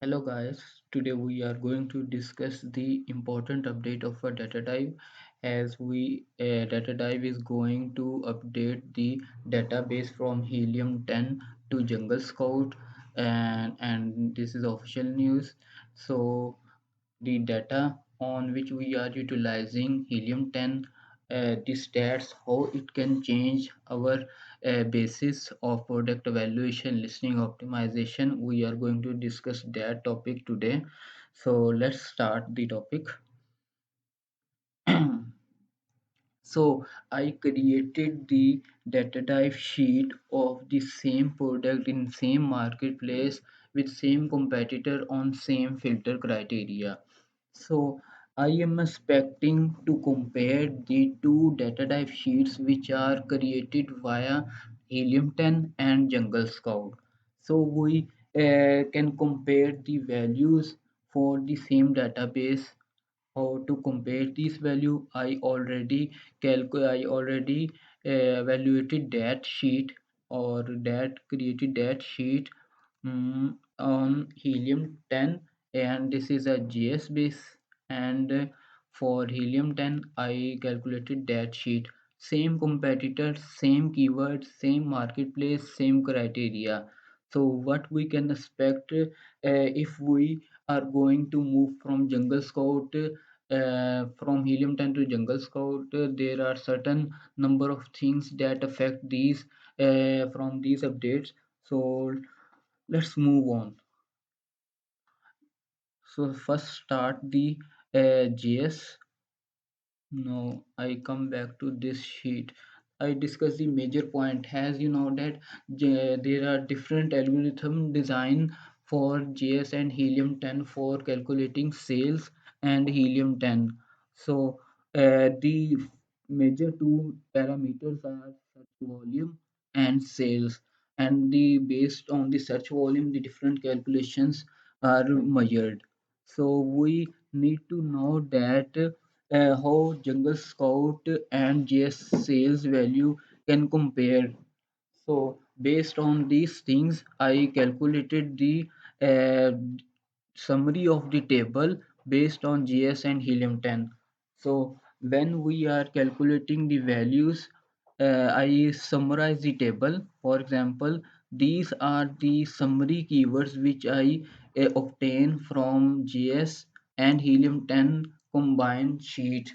Hello guys, today we are going to discuss the important update of a data dive as data dive is going to update the database from Helium 10 to Jungle Scout and this is official news. So the data on which we are utilizing helium 10, the stats how it can change our basis of product evaluation listening optimization. We are going to discuss that topic today, so let's start the topic. So I created the data type sheet of the same product in same marketplace with same competitor on same filter criteria. So I am expecting to compare the two data type sheets which are created via Helium 10 and Jungle Scout. So we can compare the values for the same database. How to compare this value? I already evaluated that sheet or that created that sheet on helium 10, and this is a GS base. And for helium 10 I calculated that sheet, same competitors, same keywords, same marketplace, same criteria. So what we can expect if we are going to move from Jungle Scout, from helium 10 to Jungle Scout, there are certain number of things that affect these from these updates. So let's move on. So first start the JS. Now I come back to this sheet. I discuss the major point. As you know that there are different algorithm design for JS and helium 10 for calculating sales and helium 10. So the major two parameters are search volume and sales, and the based on the search volume the different calculations are measured. So we need to know that how Jungle Scout and JS sales value can compare. So based on these things, I calculated the uh, summary of the table based on GS and helium 10. So when we are calculating the values, I summarize the table. For example, these are the summary keywords which I obtain from GS and helium 10 combined sheet.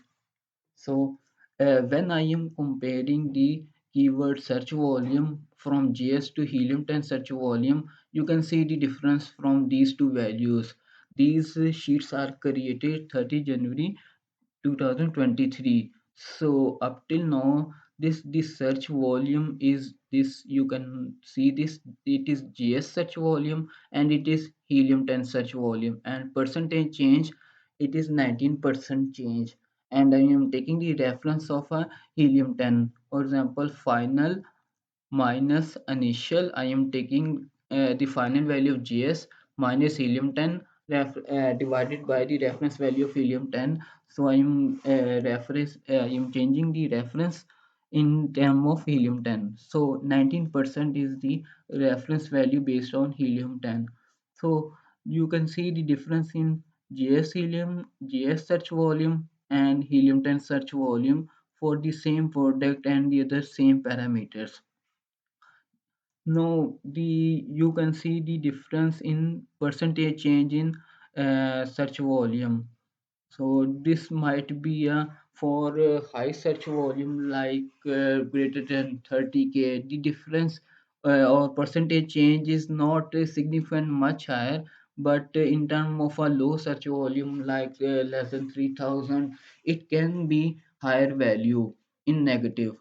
So when I am comparing the keyword search volume from GS to helium 10 search volume, you can see the difference from these two values. These sheets are created 30 January 2023. So up till now, this search volume is this, you can see this, it is GS search volume and it is helium 10 search volume, and percentage change, it is 19% change. And I am taking the reference of a helium 10. For example, final minus initial, I am taking the final value of GS minus helium 10 divided by the reference value of helium 10. So I am I am changing the reference in term of helium 10. So 19% is the reference value based on helium 10. So you can see the difference in GS helium, GS search volume and helium 10 search volume for the same product and the other same parameters. No, the you can see the difference in percentage change in search volume. So this might be for high search volume like greater than 30K. The difference or percentage change is not significant much higher, but in terms of a low search volume like less than 3000, it can be higher value in negative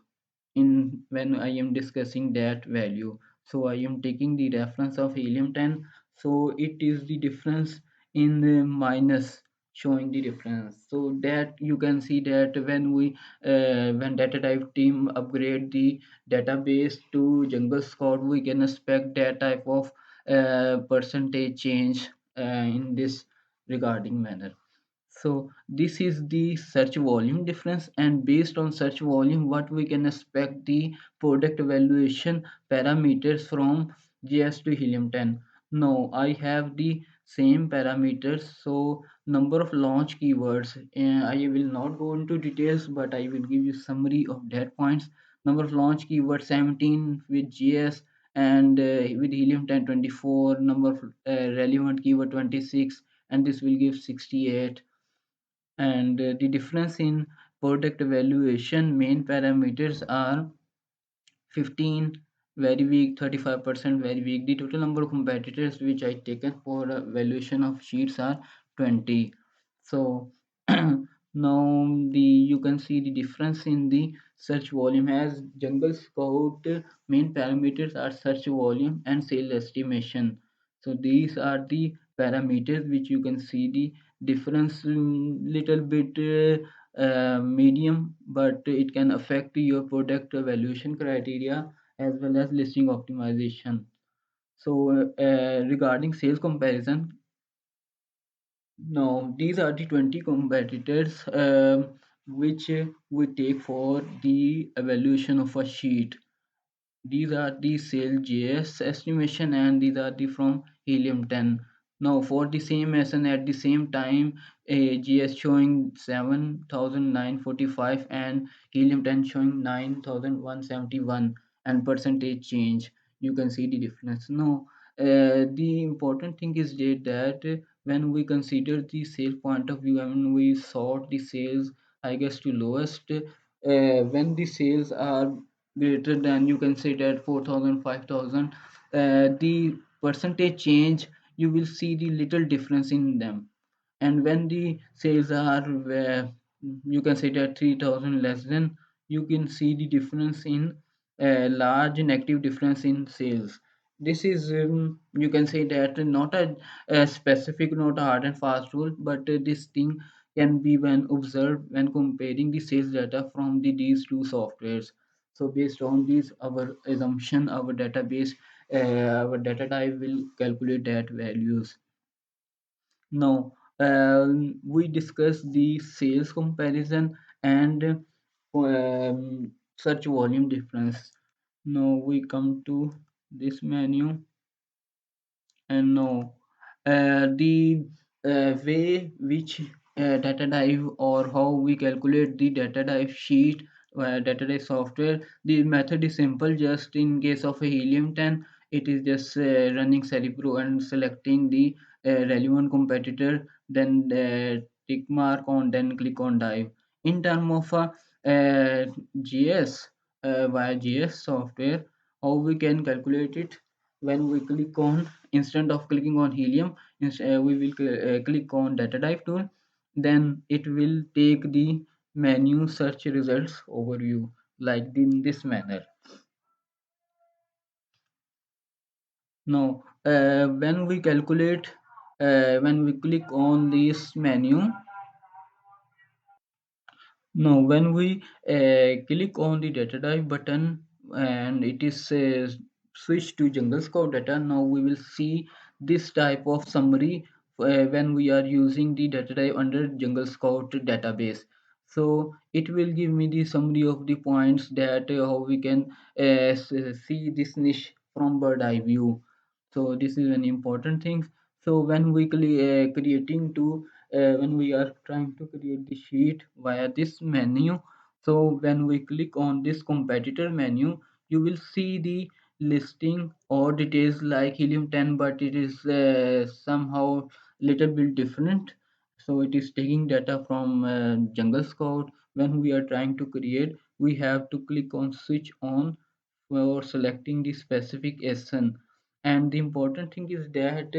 in when I am discussing that value. So I am taking the reference of helium 10. So it is the difference in the minus showing the difference. So that you can see that when data type team upgrade the database to Jungle Scout, we can expect that type of percentage change in this regarding manner. So this is the search volume difference, and based on search volume what we can expect the product evaluation parameters from GS to helium 10. Now I have the same parameters. So number of launch keywords, I will not go into details, but I will give you summary of that points. Number of launch keywords 17 with GS, and with helium 10 24. Number of relevant keyword 26, and this will give 68. And the difference in product evaluation main parameters are 15 very weak, 35% very weak. The total number of competitors which I taken for valuation of sheets are 20. So now the you can see the difference in the search volume. As Jungle Scout, main parameters are search volume and sales estimation. So these are the parameters which you can see the difference, little bit medium, but it can affect your product evaluation criteria as well as listing optimization. So regarding sales comparison, now these are the 20 competitors which we take for the evaluation of a sheet. These are the sale JS estimation, and these are the from helium 10. Now for the same SN at the same time, a GS showing 7,945 and helium 10 showing 9,171, and percentage change. You can see the difference. Now the important thing is that when we consider the sales point of view, and we sort the sales highest to lowest, when the sales are greater than, you can say that 4,000, 5,000, the percentage change, you will see the little difference in them. And when the sales are you can say that 3,000 less than, you can see the difference in large negative difference in sales. This is you can say that not a specific, not a hard and fast rule, but this thing can be when observed when comparing the sales data from these two softwares. So based on these, our assumption, our database, our data type will calculate that values. Now we discuss the sales comparison and search volume difference. Now we come to this menu, and now the way which data dive, or how we calculate the data dive sheet, data dive software, the method is simple. Just in case of a helium 10, it is just running cerebro and selecting the relevant competitor, then tick mark on, then click on dive. In term of gs, via gs software, how we can calculate it? When we click on, instead of clicking on helium, we will click on data dive tool, then it will take the menu search results overview, like in this manner. Now when we calculate, when we click on this menu, now, when we click on the data dive button, and it is switched to Jungle Scout data, now we will see this type of summary when we are using the data dive under Jungle Scout database. So it will give me the summary of the points that how we can see this niche from bird eye view. So this is an important thing. So when we creating to when we are trying to create the sheet via this menu, so when we click on this competitor menu, you will see the listing or details like helium 10, but it is somehow little bit different. So it is taking data from Jungle Scout. When we are trying to create, we have to click on switch on for selecting the specific SN. And the important thing is that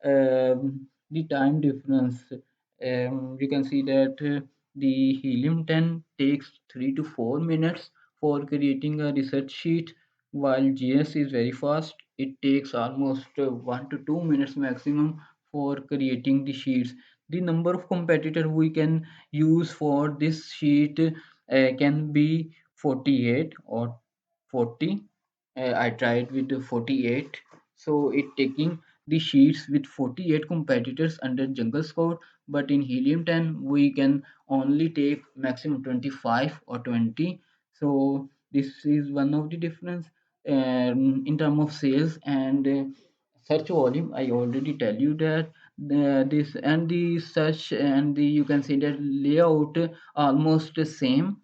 the time difference. You can see that the helium 10 takes 3 to 4 minutes for creating a research sheet, while GS is very fast. It takes almost 1 to 2 minutes maximum for creating the sheets. The number of competitor we can use for this sheet can be 48 or 40. I tried with the 48. So it taking the sheets with 48 competitors under Jungle Scout, but in Helium 10 we can only take maximum 25 or 20. So this is one of the difference in terms of sales and search volume, I already tell you that this and the search and the, you can say that layout almost the same.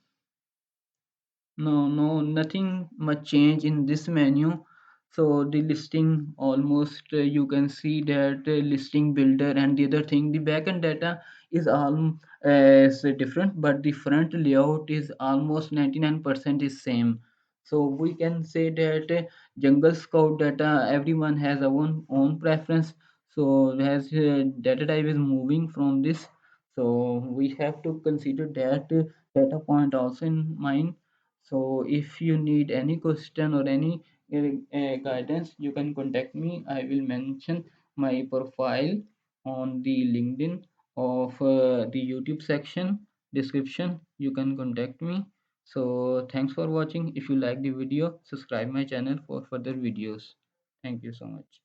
No, nothing much change in this menu. So the listing almost you can see that listing builder and the other thing, the backend data is all is different, but the front layout is almost 99% is same. So we can say that Jungle Scout data, everyone has a own preference. So as data type is moving from this, so we have to consider that data point also in mind. So if you need any question or any guidance, you can contact me. I will mention my profile on the LinkedIn of the YouTube section description. You can contact me. So thanks for watching. If you like the video, subscribe my channel for further videos. Thank you so much.